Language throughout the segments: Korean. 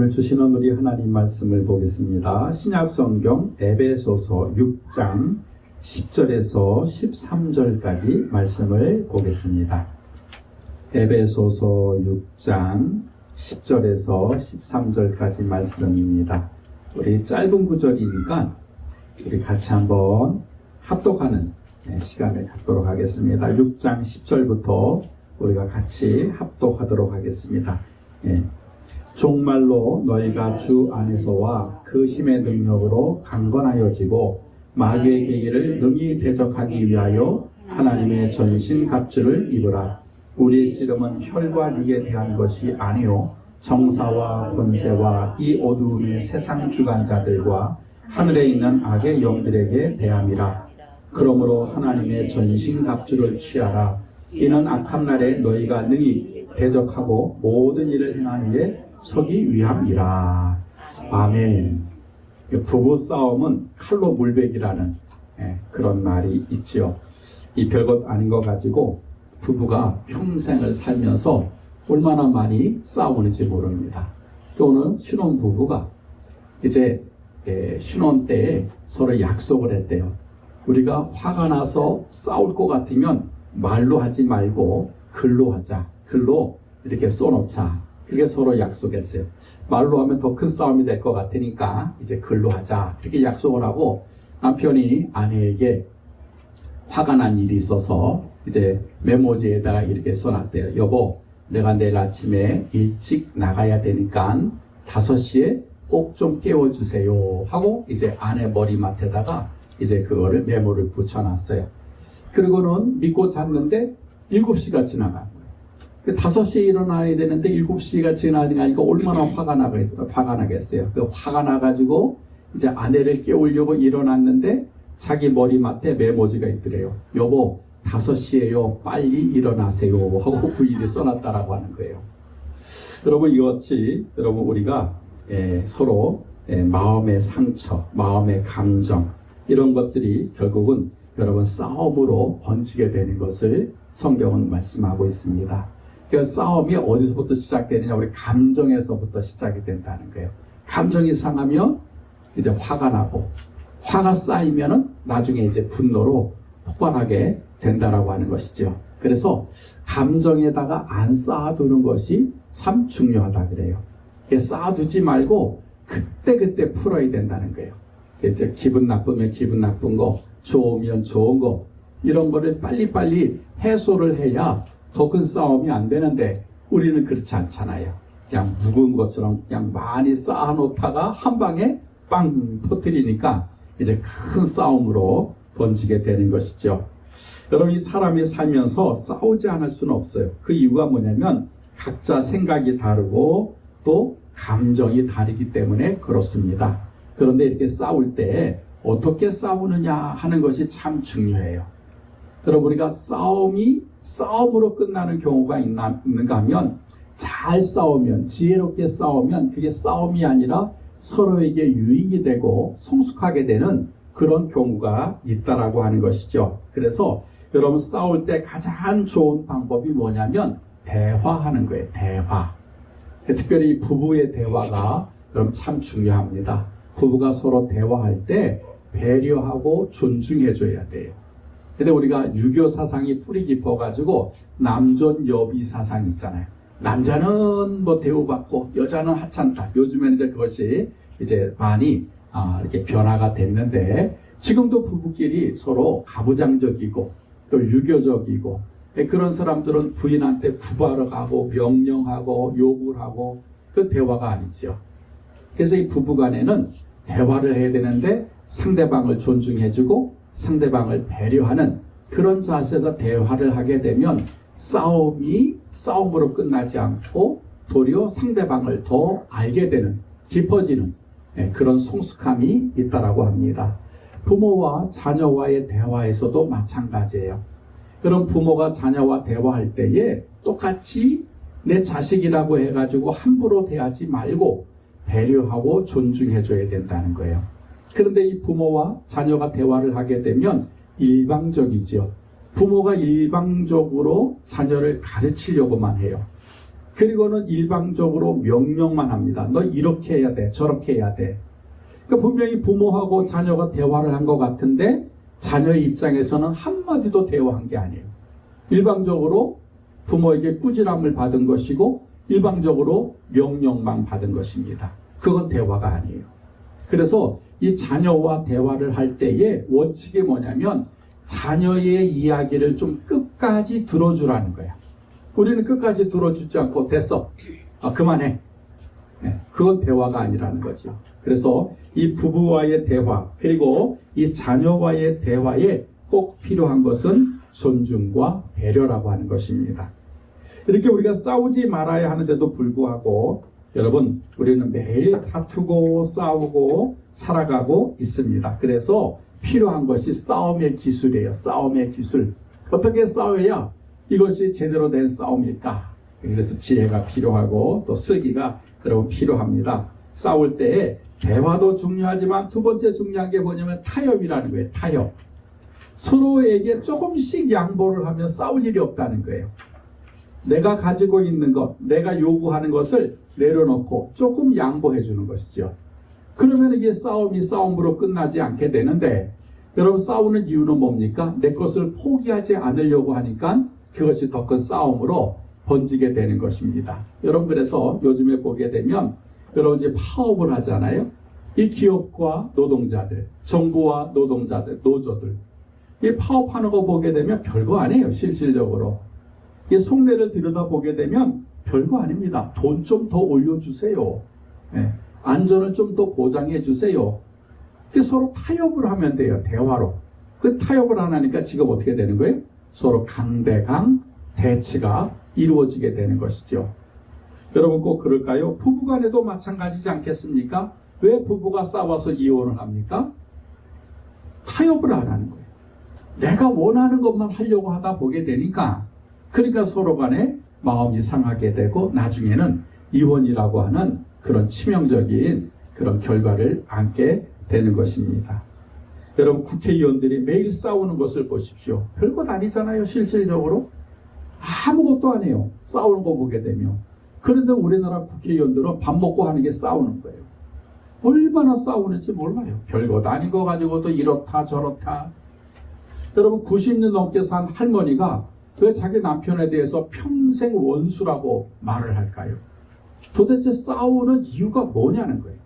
오늘 주시는 우리 하나님 말씀을 보겠습니다. 신약성경 에베소서 6장 10절에서 13절까지 말씀을 보겠습니다. 에베소서 6장 10절에서 13절까지 말씀입니다. 우리 짧은 구절이니까 우리 같이 한번 합독하는 시간을 갖도록 하겠습니다. 6장 10절부터 우리가 같이 합독하도록 하겠습니다. 종말로 너희가 주 안에서와 그 힘의 능력으로 강건하여지고 마귀의 계기를 능히 대적하기 위하여 하나님의 전신 갑주를 입으라. 우리의 씨름은 혈과 육에 대한 것이 아니요 정사와 권세와 이 어두움의 세상 주관자들과 하늘에 있는 악의 영들에게 대함이라. 그러므로 하나님의 전신 갑주를 취하라. 이는 악한 날에 너희가 능히 대적하고 모든 일을 행한 후에 서기 위함이라. 아멘. 부부 싸움은 칼로 물베기라는 그런 말이 있지요. 이 별것 아닌 거 가지고 부부가 평생을 살면서 얼마나 많이 싸우는지 모릅니다. 또는 신혼 부부가 이제 신혼 때에 서로 약속을 했대요. 우리가 화가 나서 싸울 것 같으면 말로 하지 말고 글로 하자. 글로 이렇게 써놓자. 그게 서로 약속했어요. 말로 하면 더 큰 싸움이 될 것 같으니까 이제 글로 하자. 이렇게 약속을 하고 남편이 아내에게 화가 난 일이 있어서 이제 메모지에다가 이렇게 써놨대요. 여보, 내가 내일 아침에 일찍 나가야 되니까 5시에 꼭 좀 깨워주세요. 하고 이제 아내 머리맡에다가 이제 그거를 메모를 붙여놨어요. 그리고는 믿고 잤는데 7시가 지나간 거예요. 5시에 일어나야 되는데 7시가 지나니까 얼마나 화가 나겠어요. 그 화가 나가지고 이제 아내를 깨우려고 일어났는데 자기 머리맡에 메모지가 있더래요. 여보, 5시에요. 빨리 일어나세요. 하고 부인이 써놨다라고 하는 거예요. 여러분, 이것이 여러분 우리가 서로 마음의 상처, 마음의 감정 이런 것들이 결국은 여러분 싸움으로 번지게 되는 것을 성경은 말씀하고 있습니다. 그 싸움이 어디서부터 시작되느냐? 우리 감정에서부터 시작이 된다는 거예요. 감정이 상하면 이제 화가 나고, 화가 쌓이면은 나중에 이제 분노로 폭발하게 된다라고 하는 것이죠. 그래서 감정에다가 안 쌓아두는 것이 참 중요하다 그래요. 쌓아두지 말고 그때 풀어야 된다는 거예요. 이제 기분 나쁘면 기분 나쁜 거, 좋으면 좋은 거, 이런 거를 빨리빨리 해소를 해야 더 큰 싸움이 안 되는데 우리는 그렇지 않잖아요. 그냥 묵은 것처럼 그냥 많이 쌓아놓다가 한 방에 빵 터뜨리니까 이제 큰 싸움으로 번지게 되는 것이죠. 여러분, 이 사람이 살면서 싸우지 않을 수는 없어요. 그 이유가 뭐냐면 각자 생각이 다르고 또 감정이 다르기 때문에 그렇습니다. 그런데 이렇게 싸울 때 어떻게 싸우느냐 하는 것이 참 중요해요. 여러분, 우리가 싸움으로 끝나는 경우가 있는가 하면 잘 싸우면, 지혜롭게 싸우면 그게 싸움이 아니라 서로에게 유익이 되고 성숙하게 되는 그런 경우가 있다라고 하는 것이죠. 그래서 여러분, 싸울 때 가장 좋은 방법이 뭐냐면 대화하는 거예요. 대화. 특별히 부부의 대화가 여러분 참 중요합니다. 부부가 서로 대화할 때 배려하고 존중해줘야 돼요. 근데 우리가 유교 사상이 뿌리 깊어가지고 남존 여비 사상 있잖아요. 남자는 뭐 대우받고 여자는 하찮다. 요즘에는 이제 그것이 이제 많이 이렇게 변화가 됐는데 지금도 부부끼리 서로 가부장적이고 또 유교적이고 그런 사람들은 부인한테 구박을 하고 명령하고 욕을 하고 그 대화가 아니죠. 그래서 이 부부간에는 대화를 해야 되는데 상대방을 존중해주고 상대방을 배려하는 그런 자세에서 대화를 하게 되면 싸움이 싸움으로 끝나지 않고 도리어 상대방을 더 알게 되는, 깊어지는 그런 성숙함이 있다라고 합니다. 부모와 자녀와의 대화에서도 마찬가지예요. 그럼 부모가 자녀와 대화할 때에 똑같이 내 자식이라고 해가지고 함부로 대하지 말고 배려하고 존중해줘야 된다는 거예요. 그런데 이 부모와 자녀가 대화를 하게 되면 일방적이죠. 부모가 일방적으로 자녀를 가르치려고만 해요. 그리고는 일방적으로 명령만 합니다. 너 이렇게 해야 돼, 저렇게 해야 돼. 그러니까 분명히 부모하고 자녀가 대화를 한 것 같은데 자녀의 입장에서는 한마디도 대화한 게 아니에요. 일방적으로 부모에게 꾸지람을 받은 것이고 일방적으로 명령만 받은 것입니다. 그건 대화가 아니에요. 그래서 이 자녀와 대화를 할 때의 원칙이 뭐냐면 자녀의 이야기를 좀 끝까지 들어주라는 거야. 우리는 끝까지 들어주지 않고 됐어. 그만해. 그건 대화가 아니라는 거죠. 그래서 이 부부와의 대화 그리고 이 자녀와의 대화에 꼭 필요한 것은 존중과 배려라고 하는 것입니다. 이렇게 우리가 싸우지 말아야 하는데도 불구하고 여러분 우리는 매일 다투고 싸우고 살아가고 있습니다. 그래서 필요한 것이 싸움의 기술이에요. 싸움의 기술. 어떻게 싸워야 이것이 제대로 된 싸움일까? 그래서 지혜가 필요하고 또 슬기가 여러분 필요합니다. 싸울 때에 대화도 중요하지만 두 번째 중요한 게 뭐냐면 타협이라는 거예요. 타협. 서로에게 조금씩 양보를 하면 싸울 일이 없다는 거예요. 내가 가지고 있는 것, 내가 요구하는 것을 내려놓고 조금 양보해 주는 것이죠. 그러면 이게 싸움이 싸움으로 끝나지 않게 되는데 여러분 싸우는 이유는 뭡니까? 내 것을 포기하지 않으려고 하니까 그것이 더 큰 싸움으로 번지게 되는 것입니다. 여러분 그래서 요즘에 보게 되면 여러분 이제 파업을 하잖아요. 이 기업과 노동자들, 정부와 노동자들, 노조들 이 파업하는 거 보게 되면 별거 아니에요. 실질적으로. 이 속내를 들여다보게 되면 별거 아닙니다. 돈 좀 더 올려주세요. 안전을 좀 더 보장해 주세요. 서로 타협을 하면 돼요. 대화로. 그 타협을 안 하니까 지금 어떻게 되는 거예요? 서로 강대강 대치가 이루어지게 되는 것이죠. 여러분 꼭 그럴까요? 부부간에도 마찬가지지 않겠습니까? 왜 부부가 싸워서 이혼을 합니까? 타협을 안 하는 거예요. 내가 원하는 것만 하려고 하다 보게 되니까 그러니까 서로 간에 마음이 상하게 되고 나중에는 이혼이라고 하는 그런 치명적인 그런 결과를 안게 되는 것입니다. 여러분 국회의원들이 매일 싸우는 것을 보십시오. 별것 아니잖아요. 실질적으로 아무것도 안 해요. 싸우는 거 보게 되면. 그런데 우리나라 국회의원들은 밥 먹고 하는 게 싸우는 거예요. 얼마나 싸우는지 몰라요. 별것 아닌 거 가지고도 이렇다 저렇다. 여러분 90년 넘게 산 할머니가 왜 자기 남편에 대해서 평생 원수라고 말을 할까요? 도대체 싸우는 이유가 뭐냐는 거예요.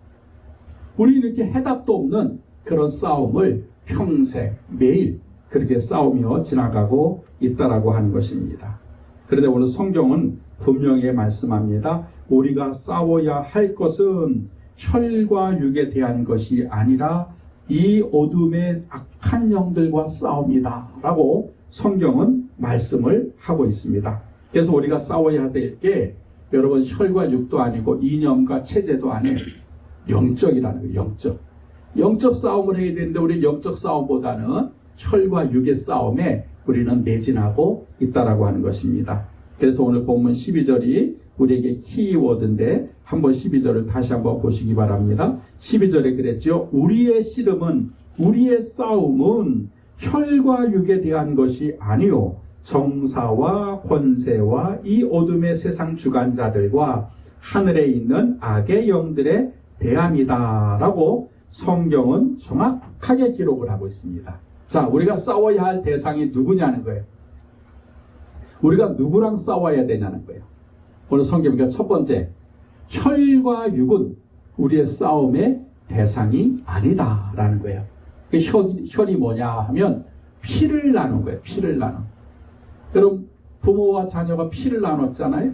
우리 이렇게 해답도 없는 그런 싸움을 평생 매일 그렇게 싸우며 지나가고 있다라고 하는 것입니다. 그런데 오늘 성경은 분명히 말씀합니다. 우리가 싸워야 할 것은 혈과 육에 대한 것이 아니라 이 어둠의 악한 영들과 싸움이다 라고 성경은 말씀을 하고 있습니다. 그래서 우리가 싸워야 될 게 여러분 혈과 육도 아니고 이념과 체제도 아니에요. 영적이라는 거예요. 영적. 영적 싸움을 해야 되는데 우리 영적 싸움보다는 혈과 육의 싸움에 우리는 매진하고 있다라고 하는 것입니다. 그래서 오늘 본문 12절이 우리에게 키워드인데 한번 12절을 다시 한번 보시기 바랍니다. 12절에 그랬죠. 우리의 씨름은 우리의 싸움은 혈과 육에 대한 것이 아니요 정사와 권세와 이 어둠의 세상 주관자들과 하늘에 있는 악의 영들에 대함이다 라고 성경은 정확하게 기록을 하고 있습니다. 자, 우리가 싸워야 할 대상이 누구냐는 거예요. 우리가 누구랑 싸워야 되냐는 거예요. 오늘 성경이니까 첫 번째, 혈과 육은 우리의 싸움의 대상이 아니다라는 거예요. 혈이 뭐냐 하면 피를 나눈 거예요. 피를 나눈. 여러분 부모와 자녀가 피를 나눴잖아요.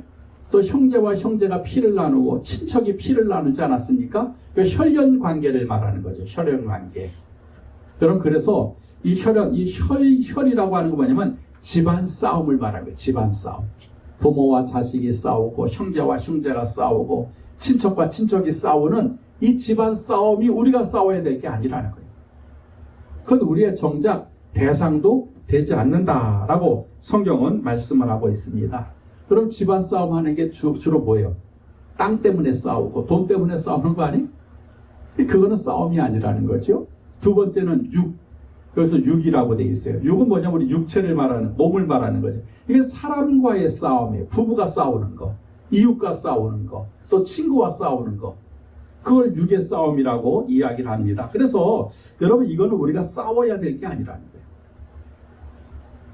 또 형제와 형제가 피를 나누고 친척이 피를 나누지 않았습니까? 그 혈연 관계를 말하는 거죠. 혈연 관계. 여러분 그래서 이 혈이라고 하는 거 뭐냐면 집안 싸움을 말하는 거예요. 집안 싸움. 부모와 자식이 싸우고 형제와 형제가 싸우고 친척과 친척이 싸우는 이 집안 싸움이 우리가 싸워야 될 게 아니라는 거예요. 그건 우리의 정작 대상도 되지 않는다라고 성경은 말씀을 하고 있습니다. 그럼 집안 싸움 하는 게 주로 뭐예요? 땅 때문에 싸우고 돈 때문에 싸우는 거 아니에요? 그거는 싸움이 아니라는 거죠. 두 번째는 육. 여기서 육이라고 되어 있어요. 육은 뭐냐면 우리 육체를 말하는, 몸을 말하는 거죠. 이게 사람과의 싸움이에요. 부부가 싸우는 거. 이웃과 싸우는 거, 또 친구와 싸우는 거, 그걸 육의 싸움이라고 이야기를 합니다. 그래서 여러분, 이거는 우리가 싸워야 될 게 아니라는 거예요.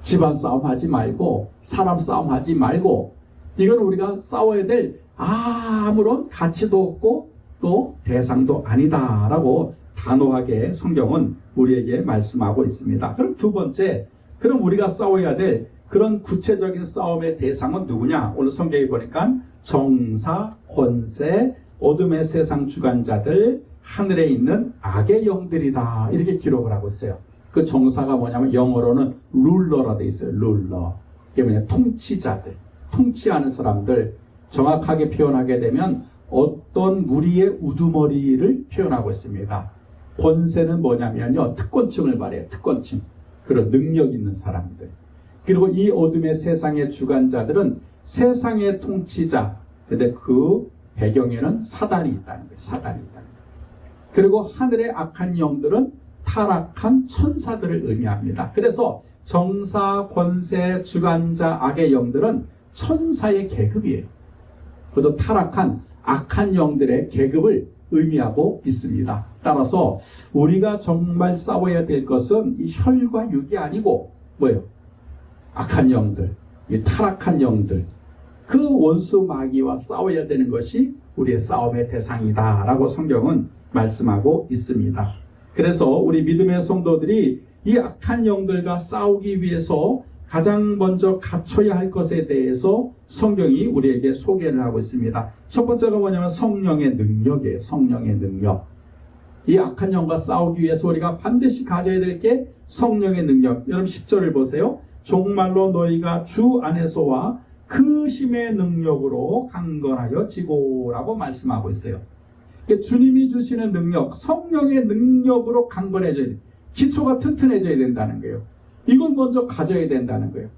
집안 싸움 하지 말고, 사람 싸움 하지 말고, 이건 우리가 싸워야 될 아무런 가치도 없고 또 대상도 아니다라고 단호하게 성경은 우리에게 말씀하고 있습니다. 그럼 두 번째, 그럼 우리가 싸워야 될 그런 구체적인 싸움의 대상은 누구냐? 오늘 성경에 보니까 정사, 권세, 어둠의 세상 주관자들, 하늘에 있는 악의 영들이다, 이렇게 기록을 하고 있어요. 그 정사가 뭐냐면 영어로는 룰러라 돼 있어요. 룰러. 이게 뭐냐? 통치자들, 통치하는 사람들. 정확하게 표현하게 되면 어떤 무리의 우두머리를 표현하고 있습니다. 권세는 뭐냐면요, 특권층을 말해요. 특권층. 그런 능력 있는 사람들. 그리고 이 어둠의 세상의 주관자들은 세상의 통치자. 근데 그 배경에는 사단이 있다는 거예요. 사단이 있다는 거예요. 그리고 하늘의 악한 영들은 타락한 천사들을 의미합니다. 그래서 정사, 권세, 주관자, 악의 영들은 천사의 계급이에요. 그것도 타락한 악한 영들의 계급을 의미하고 있습니다. 따라서 우리가 정말 싸워야 될 것은 이 혈과 육이 아니고 뭐예요? 악한 영들, 이 타락한 영들, 그 원수 마귀와 싸워야 되는 것이 우리의 싸움의 대상이다라고 성경은 말씀하고 있습니다. 그래서 우리 믿음의 성도들이 이 악한 영들과 싸우기 위해서 가장 먼저 갖춰야 할 것에 대해서 성경이 우리에게 소개를 하고 있습니다. 첫 번째가 뭐냐면 성령의 능력이에요. 성령의 능력. 이 악한 영과 싸우기 위해서 우리가 반드시 가져야 될 게 성령의 능력. 여러분 10절을 보세요. 종말로 너희가 주 안에서와 그 힘의 능력으로 강건하여 지고라고 말씀하고 있어요. 주님이 주시는 능력, 성령의 능력으로 강건해져야 돼요. 기초가 튼튼해져야 된다는 거예요. 이걸 먼저 가져야 된다는 거예요.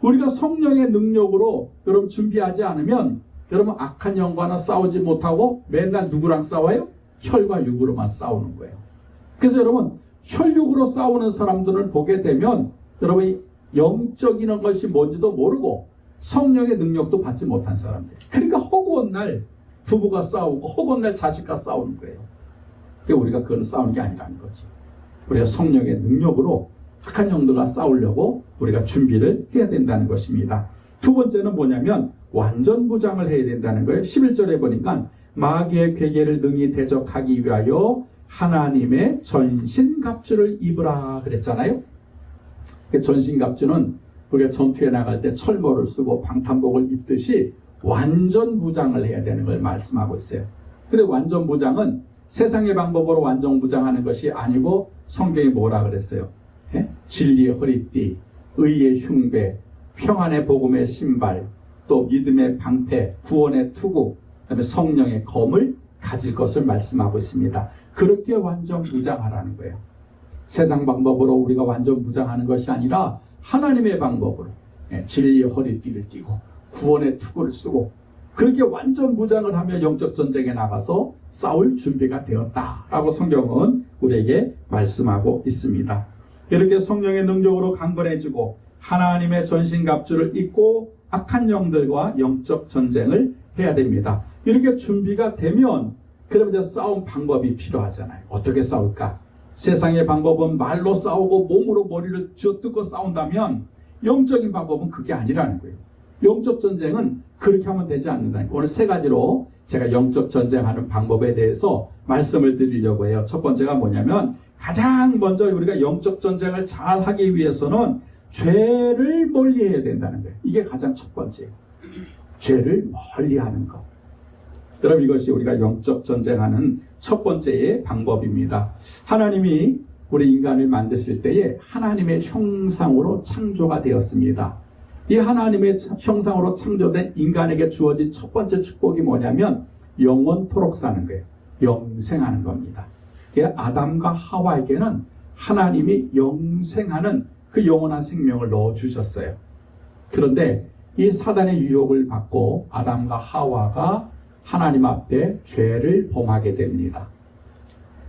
우리가 성령의 능력으로 여러분 준비하지 않으면 여러분 악한 영과는 싸우지 못하고 맨날 누구랑 싸워요? 혈과 육으로만 싸우는 거예요. 그래서 여러분 혈육으로 싸우는 사람들을 보게 되면 여러분이 영적인 것이 뭔지도 모르고 성령의 능력도 받지 못한 사람들. 그러니까 허구한 날 부부가 싸우고 허구한 날 자식과 싸우는 거예요. 그러니까 우리가 그건 싸우는 게 아니라는 거지. 우리가 성령의 능력으로 악한 영들과 싸우려고 우리가 준비를 해야 된다는 것입니다. 두 번째는 뭐냐면 완전 무장을 해야 된다는 거예요. 11절에 보니까 마귀의 괴계를 능히 대적하기 위하여 하나님의 전신갑주를 입으라 그랬잖아요. 전신갑주는 우리가 전투에 나갈 때 철모를 쓰고 방탄복을 입듯이 완전 무장을 해야 되는 걸 말씀하고 있어요. 근데 완전 무장은 세상의 방법으로 완전 무장하는 것이 아니고 성경이 뭐라 그랬어요? 진리의 허리띠, 의의 흉배, 평안의 복음의 신발, 또 믿음의 방패, 구원의 투구, 그다음에 성령의 검을 가질 것을 말씀하고 있습니다. 그렇게 완전 무장하라는 거예요. 세상 방법으로 우리가 완전 무장하는 것이 아니라 하나님의 방법으로 진리의 허리띠를 띠고 구원의 투구를 쓰고 그렇게 완전 무장을 하며 영적 전쟁에 나가서 싸울 준비가 되었다라고 성경은 우리에게 말씀하고 있습니다. 이렇게 성령의 능력으로 강건해지고 하나님의 전신갑주를 입고 악한 영들과 영적 전쟁을 해야 됩니다. 이렇게 준비가 되면 그럼 이제 싸움 방법이 필요하잖아요. 어떻게 싸울까? 세상의 방법은 말로 싸우고 몸으로 머리를 쥐어뜯고 싸운다면 영적인 방법은 그게 아니라는 거예요. 영적 전쟁은 그렇게 하면 되지 않는다는 거예요. 오늘 세 가지로 제가 영적 전쟁하는 방법에 대해서 말씀을 드리려고 해요. 첫 번째가 뭐냐면 가장 먼저 우리가 영적 전쟁을 잘 하기 위해서는 죄를 멀리해야 된다는 거예요. 이게 가장 첫 번째예요. 죄를 멀리하는 것. 여러분 이것이 우리가 영적 전쟁하는 첫 번째의 방법입니다. 하나님이 우리 인간을 만드실 때에 하나님의 형상으로 창조가 되었습니다. 이 하나님의 형상으로 창조된 인간에게 주어진 첫 번째 축복이 뭐냐면 영원토록 사는 거예요. 영생하는 겁니다. 아담과 하와에게는 하나님이 영생하는 그 영원한 생명을 넣어주셨어요. 그런데 이 사단의 유혹을 받고 아담과 하와가 하나님 앞에 죄를 범하게 됩니다.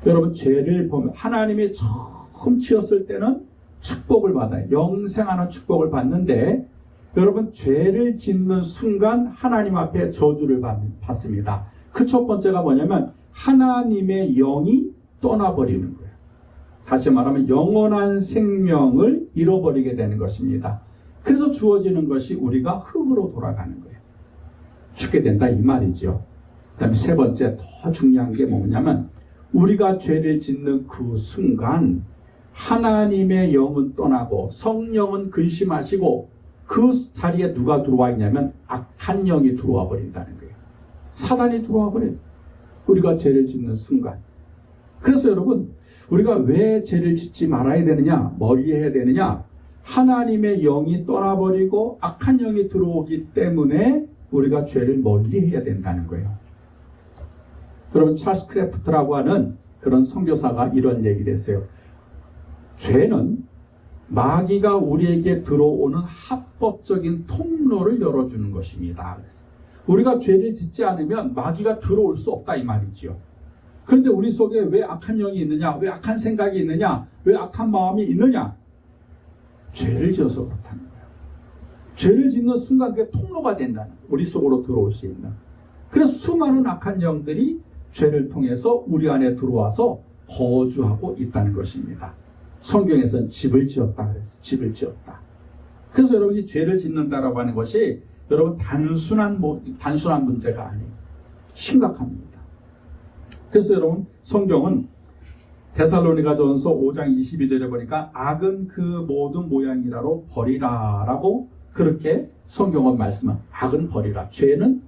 여러분 죄를 범 하나님이 처음 지었을 때는 축복을 받아요. 영생하는 축복을 받는데 여러분, 죄를 짓는 순간 하나님 앞에 저주를 받습니다. 그 첫 번째가 뭐냐면 하나님의 영이 떠나버리는 거예요. 다시 말하면 영원한 생명을 잃어버리게 되는 것입니다. 그래서 주어지는 것이 우리가 흙으로 돌아가는 거예요. 죽게 된다 이 말이죠. 그 다음에 세 번째 더 중요한 게 뭐냐면 우리가 죄를 짓는 그 순간 하나님의 영은 떠나고 성령은 근심하시고 그 자리에 누가 들어와 있냐면 악한 영이 들어와 버린다는 거예요. 사단이 들어와 버려요. 우리가 죄를 짓는 순간. 그래서 여러분, 우리가 왜 죄를 짓지 말아야 되느냐, 멀리해야 되느냐, 하나님의 영이 떠나버리고 악한 영이 들어오기 때문에 우리가 죄를 멀리해야 된다는 거예요. 여러분, 찰스 크래프트라고 하는 그런 선교사가 이런 얘기를 했어요. 죄는 마귀가 우리에게 들어오는 합법적인 통로를 열어주는 것입니다. 그래서 우리가 죄를 짓지 않으면 마귀가 들어올 수 없다 이 말이지요. 그런데 우리 속에 왜 악한 영이 있느냐, 왜 악한 생각이 있느냐, 왜 악한 마음이 있느냐? 죄를 지어서 그렇다는 거예요. 죄를 짓는 순간 그게 통로가 된다는 거예요. 우리 속으로 들어올 수 있는. 그래서 수많은 악한 영들이 죄를 통해서 우리 안에 들어와서 거주하고 있다는 것입니다. 성경에서는 집을 지었다 그랬어요. 집을 지었다. 그래서 여러분이 죄를 짓는다라고 하는 것이 여러분 단순한 문제가 아니에요. 심각합니다. 그래서 여러분 성경은 데살로니가전서 5장 22절에 보니까 악은 그 모든 모양이라로 버리라라고 그렇게 성경은 말씀합니다. 악은 버리라. 죄는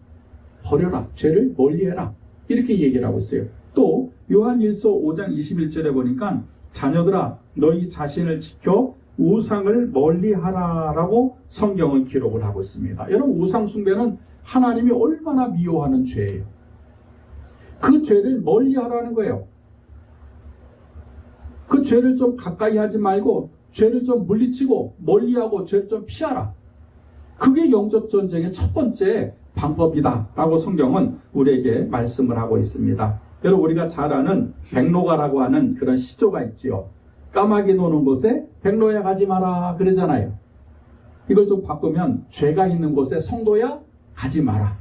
버려라. 죄를 멀리해라. 이렇게 얘기를 하고 있어요. 또 요한일서 5장 21절에 보니까 자녀들아 너희 자신을 지켜 우상을 멀리하라라고 성경은 기록을 하고 있습니다. 여러분 우상 숭배는 하나님이 얼마나 미워하는 죄예요. 그 죄를 멀리하라는 거예요. 그 죄를 좀 가까이 하지 말고 죄를 좀 물리치고 멀리하고 죄를 좀 피하라. 그게 영적 전쟁의 첫 번째 방법이다라고 성경은 우리에게 말씀을 하고 있습니다. 여러분 우리가 잘 아는 백로가라고 하는 그런 시조가 있지요. 까마귀 노는 곳에 백로야 가지 마라 그러잖아요. 이걸 좀 바꾸면 죄가 있는 곳에 성도야 가지 마라.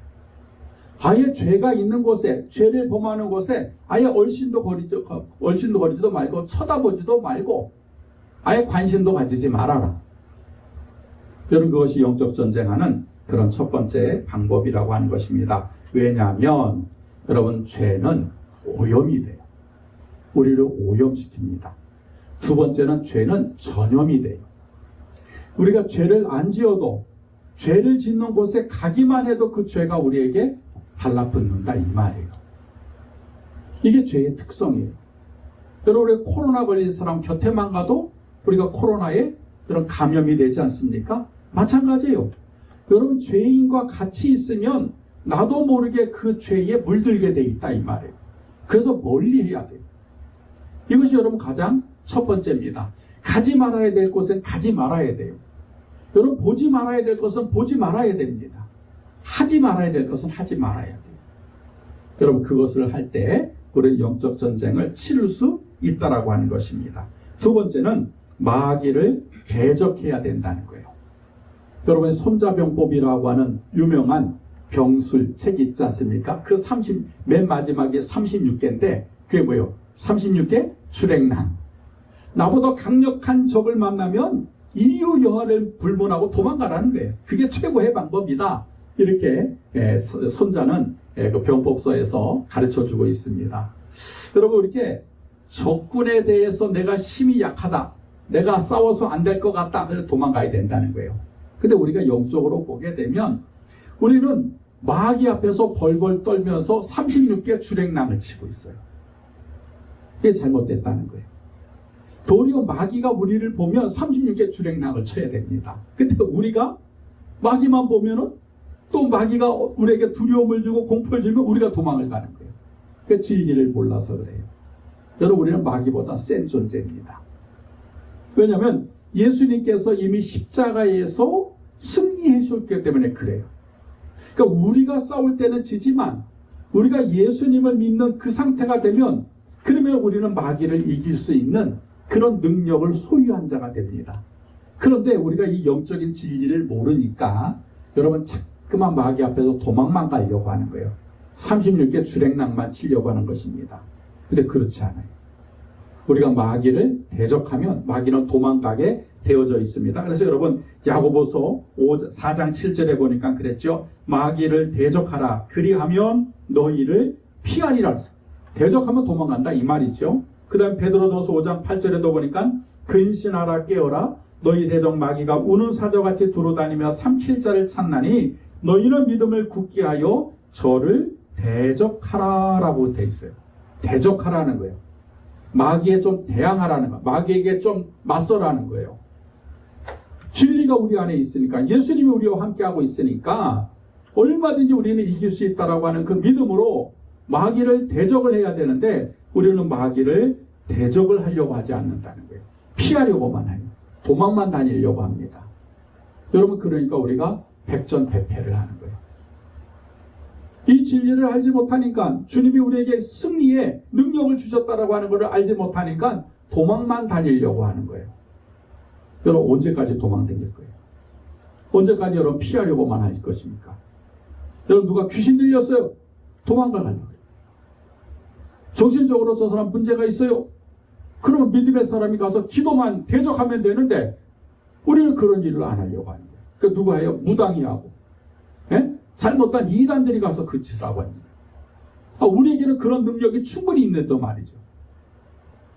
아예 죄가 있는 곳에, 죄를 범하는 곳에 아예 얼씬도 거리지도 말고 쳐다보지도 말고 아예 관심도 가지지 말아라. 여러분 그것이 영적 전쟁하는 그런 첫 번째 방법이라고 하는 것입니다. 왜냐하면 여러분 죄는 오염이 돼요. 우리를 오염시킵니다. 두 번째는 죄는 전염이 돼요. 우리가 죄를 안 지어도 죄를 짓는 곳에 가기만 해도 그 죄가 우리에게 달라붙는다 이 말이에요. 이게 죄의 특성이에요. 여러분 우리 코로나 걸린 사람 곁에만 가도 우리가 코로나에 이런 감염이 되지 않습니까? 마찬가지예요. 여러분 죄인과 같이 있으면 나도 모르게 그 죄에 물들게 돼 있다 이 말이에요. 그래서 멀리해야 돼요. 이것이 여러분 가장 첫 번째입니다. 가지 말아야 될 곳은 가지 말아야 돼요. 여러분 보지 말아야 될 것은 보지 말아야 됩니다. 하지 말아야 될 것은 하지 말아야 돼요. 여러분 그것을 할 때 우리는 영적 전쟁을 치를 수 있다라고 하는 것입니다. 두 번째는 마귀를 대적해야 된다는 거예요. 여러분 손자병법이라고 하는 유명한 병술 책이 있지 않습니까? 그 맨 마지막에 36개인데 그게 뭐예요? 36개 주랭랑. 나보다 강력한 적을 만나면 이유 여하를 불문하고 도망가라는 거예요. 그게 최고의 방법이다. 이렇게 손자는 그 병법서에서 가르쳐주고 있습니다. 여러분 이렇게 적군에 대해서 내가 힘이 약하다. 내가 싸워서 안 될 것 같다. 그래서 도망가야 된다는 거예요. 근데 우리가 영적으로 보게 되면 우리는 마귀 앞에서 벌벌 떨면서 36개 주랭랑을 치고 있어요. 이게 잘못됐다는 거예요. 도리어 마귀가 우리를 보면 36개 주랭랑을 쳐야 됩니다. 근데 우리가 마귀만 보면은 또 마귀가 우리에게 두려움을 주고 공포를 주면 우리가 도망을 가는 거예요. 그 진리를 몰라서 그래요. 여러분 우리는 마귀보다 센 존재입니다. 왜냐하면 예수님께서 이미 십자가에서 승리해 주셨기 때문에 그래요. 그러니까 우리가 싸울 때는 지지만 우리가 예수님을 믿는 그 상태가 되면 그러면 우리는 마귀를 이길 수 있는 그런 능력을 소유한 자가 됩니다. 그런데 우리가 이 영적인 진리를 모르니까 여러분 자꾸만 마귀 앞에서 도망만 가려고 하는 거예요. 36개 주랭랑만 치려고 하는 것입니다. 근데 그렇지 않아요. 우리가 마귀를 대적하면 마귀는 도망가게 되어져 있습니다. 그래서 여러분 야고보서 4장 7절에 보니까 그랬죠. 마귀를 대적하라. 그리하면 너희를 피하리라. 대적하면 도망간다 이 말이죠. 그 다음 베드로전서 5장 8절에도 보니까 근신하라 깨어라. 너희 대적 마귀가 우는 사자같이 두루다니며 삼킬 자를 찾나니 너희는 믿음을 굳게 하여 저를 대적하라라고 돼 있어요. 대적하라는 거예요. 마귀에 좀 대항하라는 거예요. 마귀에게 좀 맞서라는 거예요. 진리가 우리 안에 있으니까, 예수님이 우리와 함께하고 있으니까 얼마든지 우리는 이길 수 있다라고 하는 그 믿음으로 마귀를 대적을 해야 되는데 우리는 마귀를 대적을 하려고 하지 않는다는 거예요. 피하려고만 해요. 도망만 다니려고 합니다. 여러분, 그러니까 우리가 백전백패를 하는 거예요. 이 진리를 알지 못하니까, 주님이 우리에게 승리의 능력을 주셨다라고 하는 것을 알지 못하니까 도망만 다니려고 하는 거예요. 여러분, 언제까지 도망 다닐 거예요? 언제까지 여러분 피하려고만 할 것입니까? 여러분, 누가 귀신 들렸어요? 도망가려고 해요. 정신적으로 저 사람 문제가 있어요? 그러면 믿음의 사람이 가서 기도만 대적하면 되는데 우리는 그런 일을 안 하려고 하는 거예요. 그러니까 누가 해요? 무당이 하고, 예? 잘못한 이단들이 가서 그 짓을 하고 있는 거예요. 우리에게는 그런 능력이 충분히 있는데 말이죠.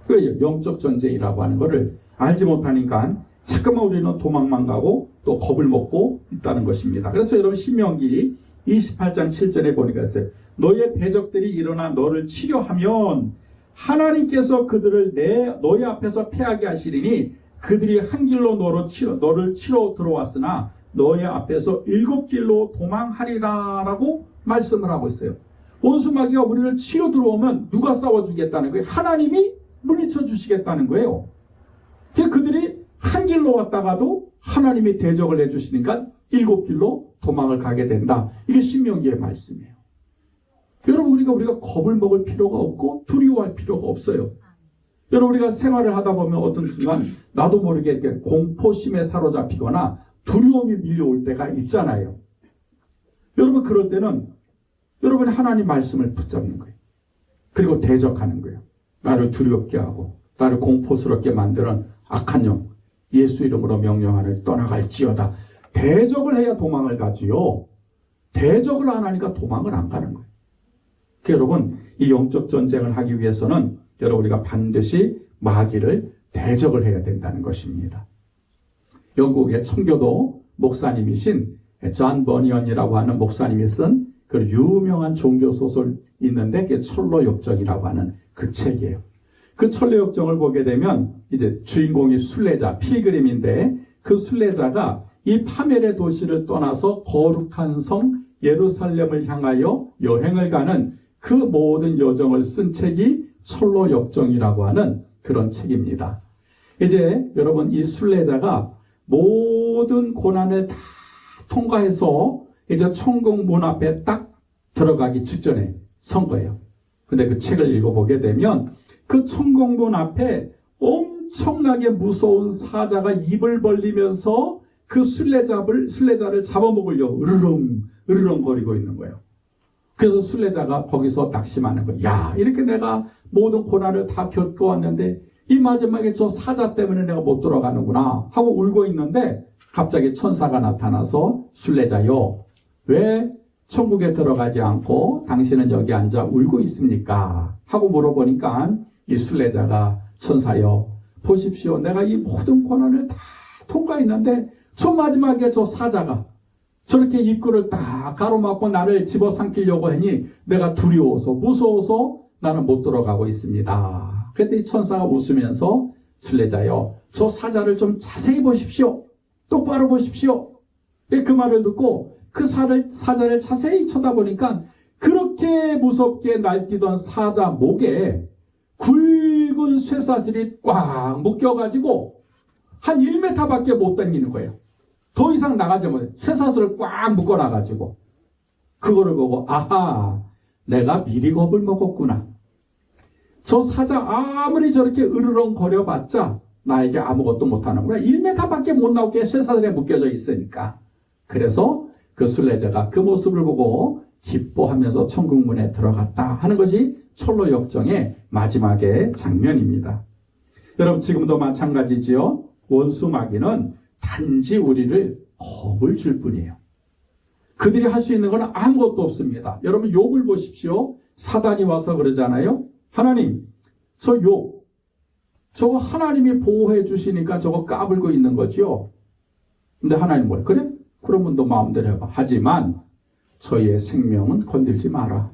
그 영적 전쟁이라고 하는 것을 알지 못하니까 잠깐만 우리는 도망만 가고 또 겁을 먹고 있다는 것입니다. 그래서 여러분 신명기 28장 7절에 보니까 있어요. 너의 대적들이 일어나 너를 치려하면 하나님께서 그들을 너희 앞에서 패하게 하시리니 그들이 한 길로 너를 치러 들어왔으나 너의 앞에서 7길로 도망하리라 라고 말씀을 하고 있어요. 원수마귀가 우리를 치러 들어오면 누가 싸워주겠다는 거예요? 하나님이 물리쳐 주시겠다는 거예요. 그들이 한 길로 왔다가도 하나님이 대적을 해주시니까 7길로 도망을 가게 된다. 이게 신명기의 말씀이에요. 여러분, 우리가 겁을 먹을 필요가 없고 두려워할 필요가 없어요. 여러분, 우리가 생활을 하다 보면 어떤 순간 나도 모르게 공포심에 사로잡히거나 두려움이 밀려올 때가 있잖아요. 여러분, 그럴 때는 여러분이 하나님 말씀을 붙잡는 거예요. 그리고 대적하는 거예요. 나를 두렵게 하고 나를 공포스럽게 만드는 악한 영, 예수 이름으로 명령하를 떠나갈지어다. 대적을 해야 도망을 가지요. 대적을 안 하니까 도망을 안 가는 거예요. 여러분, 이 영적 전쟁을 하기 위해서는 여러분 우리가 반드시 마귀를 대적을 해야 된다는 것입니다. 영국의 청교도 목사님이신 존 버니언이라고 하는 목사님이 쓴 그 유명한 종교 소설 있는데 그게 철로역정이라고 하는 그 책이에요. 그 철로역정을 보게 되면 이제 주인공이 순례자, 필그림인데 그 순례자가 이 파멸의 도시를 떠나서 거룩한 성 예루살렘을 향하여 여행을 가는 그 모든 여정을 쓴 책이 철로역정이라고 하는 그런 책입니다. 이제 여러분 이 순례자가 모든 고난을 다 통과해서 이제 천국 문 앞에 딱 들어가기 직전에 선 거예요. 근데 그 책을 읽어보게 되면 그 천국 문 앞에 엄청나게 무서운 사자가 입을 벌리면서 그 순례자를 잡아먹으려고 으르렁 거리고 있는 거예요. 그래서 순례자가 거기서 낙심하는 거예요. 야, 이렇게 내가 모든 고난을 다 겪어왔는데 이 마지막에 저 사자 때문에 내가 못 돌아가는구나 하고 울고 있는데 갑자기 천사가 나타나서 순례자요, 왜 천국에 들어가지 않고 당신은 여기 앉아 울고 있습니까? 하고 물어보니까 이 순례자가 천사요, 보십시오. 내가 이 모든 고난을 다 통과했는데 저 마지막에 저 사자가 저렇게 입구를 딱 가로막고 나를 집어삼키려고 하니 내가 두려워서 무서워서 나는 못 들어가고 있습니다. 그때 이 천사가 웃으면서 순례자요, 저 사자를 좀 자세히 보십시오. 똑바로 보십시오. 그 말을 듣고 그 사자를 자세히 쳐다보니까 그렇게 무섭게 날뛰던 사자 목에 굵은 쇠사슬이 꽉 묶여가지고 한 1m밖에 못 당기는 거예요. 더 이상 나가지 못해. 쇠사슬을 꽉 묶어놔가지고. 그거를 보고 아하, 내가 미리 겁을 먹었구나. 저 사자 아무리 저렇게 으르렁 거려봤자 나에게 아무것도 못하는구나. 1m밖에 못 나오게 쇠사슬에 묶여져 있으니까. 그래서 그 순례자가 그 모습을 보고 기뻐하면서 천국문에 들어갔다 하는 것이 철로 역정의 마지막의 장면입니다. 여러분 지금도 마찬가지지요. 원수 마귀는 단지 우리를 겁을 줄 뿐이에요. 그들이 할 수 있는 건 아무것도 없습니다. 여러분 욥을 보십시오. 사단이 와서 그러잖아요. 하나님, 저 욥, 저거 하나님이 보호해 주시니까 저거 까불고 있는 거죠. 근데 하나님 뭐래? 그래? 그러면 너 마음대로 해봐. 하지만 저희의 생명은 건들지 마라.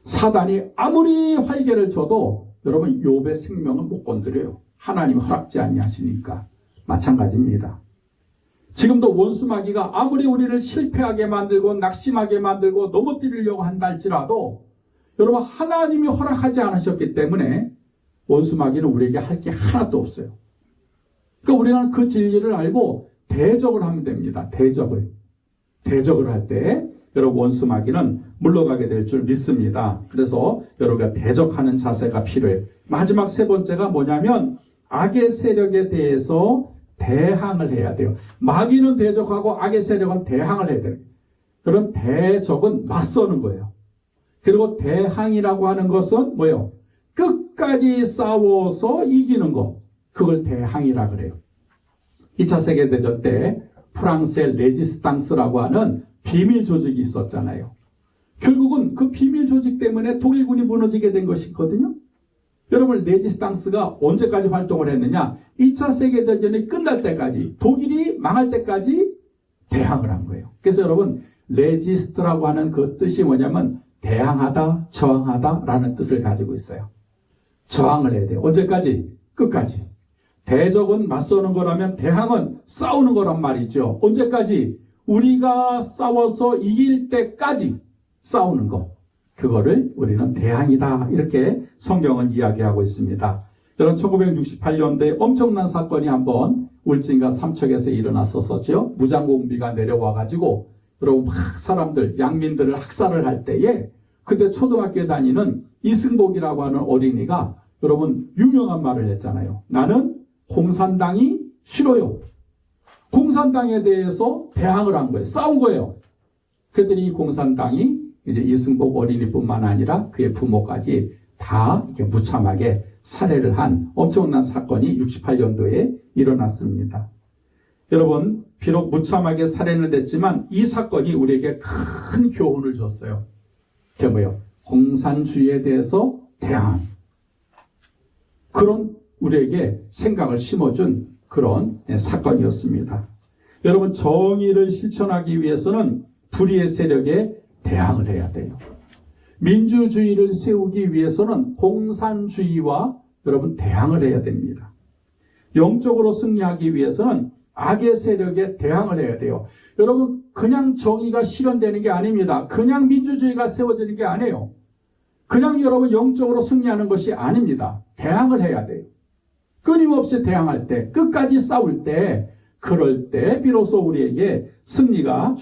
사단이 아무리 활개를 쳐도 여러분 욥의 생명은 못 건드려요. 하나님 허락지 아니하시니까. 마찬가지입니다. 지금도 원수 마귀가 아무리 우리를 실패하게 만들고 낙심하게 만들고 넘어뜨리려고 한다 할지라도 여러분 하나님이 허락하지 않으셨기 때문에 원수 마귀는 우리에게 할 게 하나도 없어요. 그러니까 우리는 그 진리를 알고 대적을 하면 됩니다. 대적을 할 때 여러분 원수 마귀는 물러가게 될 줄 믿습니다. 그래서 여러분가 대적하는 자세가 필요해요. 마지막 세 번째가 뭐냐면 악의 세력에 대해서 대항을 해야 돼요. 마귀는 대적하고 악의 세력은 대항을 해야 돼요. 그런 대적은 맞서는 거예요. 그리고 대항이라고 하는 것은 뭐예요? 끝까지 싸워서 이기는 것. 그걸 대항이라 그래요. 2차 세계대전 때 프랑스의 레지스탕스라고 하는 비밀 조직이 있었잖아요. 결국은 그 비밀 조직 때문에 독일군이 무너지게 된 것이거든요. 여러분 레지스탕스가 언제까지 활동을 했느냐? 2차 세계대전이 끝날 때까지, 독일이 망할 때까지 대항을 한 거예요. 그래서 여러분 레지스트라고 하는 그 뜻이 뭐냐면 대항하다, 저항하다 라는 뜻을 가지고 있어요. 저항을 해야 돼요. 언제까지? 끝까지. 대적은 맞서는 거라면 대항은 싸우는 거란 말이죠. 언제까지? 우리가 싸워서 이길 때까지 싸우는 거. 그거를 우리는 대항이다. 이렇게 성경은 이야기하고 있습니다. 여러분 1968년도에 엄청난 사건이 한번 울진과 삼척에서 일어났었죠. 무장공비가 내려와가지고 여러분 막 사람들, 양민들을 학살을 할 때에 그때 초등학교에 다니는 이승복이라고 하는 어린이가 여러분 유명한 말을 했잖아요. 나는 공산당이 싫어요. 공산당에 대해서 대항을 한 거예요. 싸운 거예요. 그랬더니 이 공산당이 이제 이승복 어린이뿐만 아니라 그의 부모까지 다 이렇게 무참하게 살해를 한 엄청난 사건이 68년도에 일어났습니다. 여러분 비록 무참하게 살해는 됐지만 이 사건이 우리에게 큰 교훈을 줬어요. 그게 뭐예요? 공산주의에 대해서 대항. 그런 우리에게 생각을 심어준 그런 사건이었습니다. 여러분 정의를 실천하기 위해서는 불의의 세력에 대항을 해야 돼요. 민주주의를 세우기 위해서는 공산주의와 여러분 대항을 해야 됩니다. 영적으로 승리하기 위해서는 악의 세력에 대항을 해야 돼요. 여러분 그냥 정의가 실현되는 게 아닙니다. 그냥 민주주의가 세워지는 게 아니에요. 그냥 여러분 영적으로 승리하는 것이 아닙니다. 대항을 해야 돼요. 끊임없이 대항할 때, 끝까지 싸울 때, 그럴 때 비로소 우리에게 승리가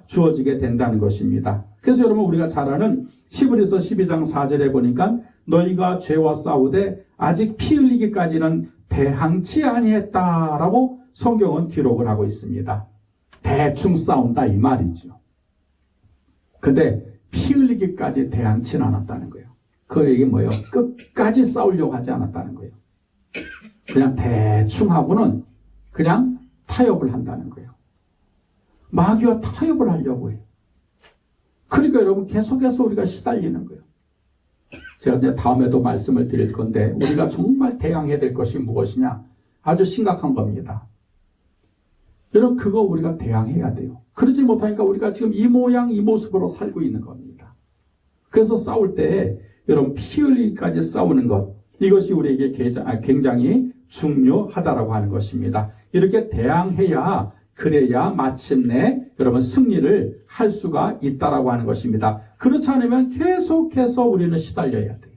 주어지게 된다는 것입니다. 그래서 여러분 우리가 잘 아는 히브리서 12장 4절에 보니까 너희가 죄와 싸우되 아직 피 흘리기까지는 대항치 아니했다라고 성경은 기록을 하고 있습니다. 대충 싸운다 이 말이죠. 근데 피 흘리기까지 대항치는 않았다는 거예요. 그 얘기 뭐예요? 끝까지 싸우려고 하지 않았다는 거예요. 그냥 대충 하고는 그냥 타협을 한다는 거예요. 마귀와 타협을 하려고 해요. 그러니까 여러분 계속해서 우리가 시달리는 거예요. 제가 이제 다음에도 말씀을 드릴 건데 우리가 정말 대항해야 될 것이 무엇이냐? 아주 심각한 겁니다. 여러분 그거 우리가 대항해야 돼요. 그러지 못하니까 우리가 지금 이 모양 이 모습으로 살고 있는 겁니다. 그래서 싸울 때 여러분 피 흘리기까지 싸우는 것 이것이 우리에게 굉장히 중요하다라고 하는 것입니다. 이렇게 대항해야 그래야 마침내 여러분 승리를 할 수가 있다라고 하는 것입니다. 그렇지 않으면 계속해서 우리는 시달려야 돼요.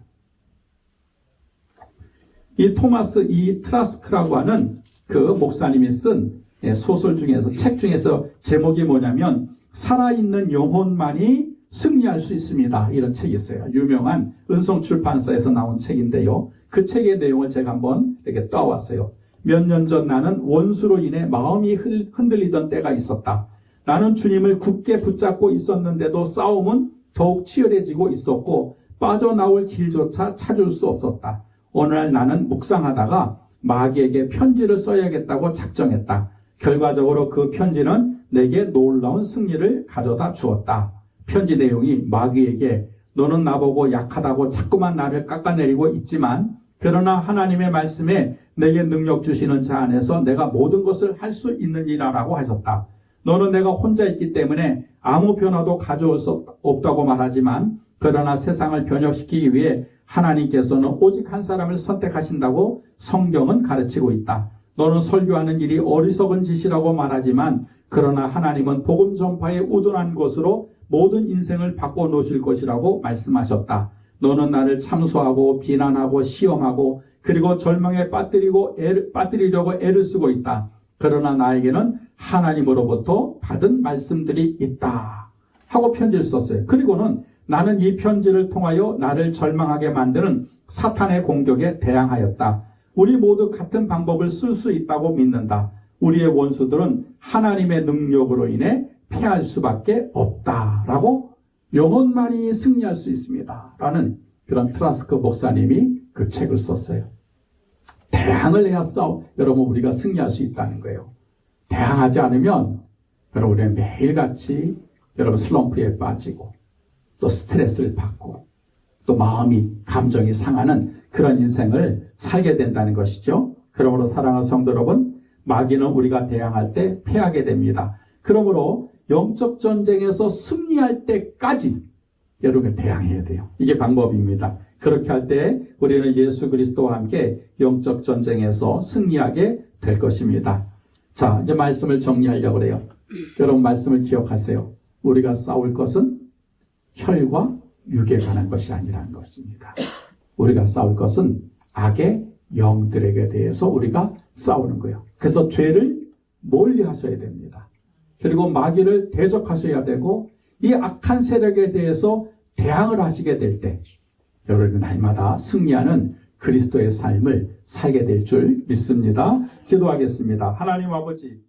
이 토마스 이 트라스크라고 하는 그 목사님이 쓴 소설 중에서 책 중에서 제목이 뭐냐면 살아있는 영혼만이 승리할 수 있습니다. 이런 책이 있어요. 유명한 은성출판사에서 나온 책인데요. 그 책의 내용을 제가 한번 이렇게 떠왔어요. 몇 년 전 나는 원수로 인해 마음이 흔들리던 때가 있었다. 나는 주님을 굳게 붙잡고 있었는데도 싸움은 더욱 치열해지고 있었고 빠져나올 길조차 찾을 수 없었다. 어느 날 나는 묵상하다가 마귀에게 편지를 써야겠다고 작정했다. 결과적으로 그 편지는 내게 놀라운 승리를 가져다 주었다. 편지 내용이 마귀에게 너는 나보고 약하다고 자꾸만 나를 깎아내리고 있지만 그러나 하나님의 말씀에 내게 능력 주시는 자 안에서 내가 모든 것을 할 수 있느니라라고 하셨다. 너는 내가 혼자 있기 때문에 아무 변화도 가져올 수 없다고 말하지만 그러나 세상을 변혁시키기 위해 하나님께서는 오직 한 사람을 선택하신다고 성경은 가르치고 있다. 너는 설교하는 일이 어리석은 짓이라고 말하지만 그러나 하나님은 복음 전파에 우둔한 것으로 모든 인생을 바꿔놓으실 것이라고 말씀하셨다. 너는 나를 참소하고 비난하고 시험하고 그리고 절망에 빠뜨리려고 애를 쓰고 있다. 그러나 나에게는 하나님으로부터 받은 말씀들이 있다 하고 편지를 썼어요. 그리고는 나는 이 편지를 통하여 나를 절망하게 만드는 사탄의 공격에 대항하였다. 우리 모두 같은 방법을 쓸 수 있다고 믿는다. 우리의 원수들은 하나님의 능력으로 인해 패할 수밖에 없다라고 영혼만이 승리할 수 있습니다 라는 그런 트라스크 목사님이 그 책을 썼어요. 대항을 해야 여러분 우리가 승리할 수 있다는 거예요. 대항하지 않으면 여러분 우리는 매일같이 여러분 슬럼프에 빠지고 또 스트레스를 받고 또 마음이 감정이 상하는 그런 인생을 살게 된다는 것이죠. 그러므로 사랑하는 성도 여러분, 마귀는 우리가 대항할 때 패하게 됩니다. 그러므로 영적 전쟁에서 승리할 때까지 여러분 대항해야 돼요. 이게 방법입니다. 그렇게 할 때 우리는 예수 그리스도와 함께 영적 전쟁에서 승리하게 될 것입니다. 자, 이제 말씀을 정리하려고 그래요. 여러분 말씀을 기억하세요. 우리가 싸울 것은 혈과 육에 관한 것이 아니라는 것입니다. 우리가 싸울 것은 악의 영들에게 대해서 우리가 싸우는 거예요. 그래서 죄를 멀리 하셔야 됩니다. 그리고 마귀를 대적하셔야 되고 이 악한 세력에 대해서 대항을 하시게 될 때 여러분 날마다 승리하는 그리스도의 삶을 살게 될 줄 믿습니다. 기도하겠습니다. 하나님 아버지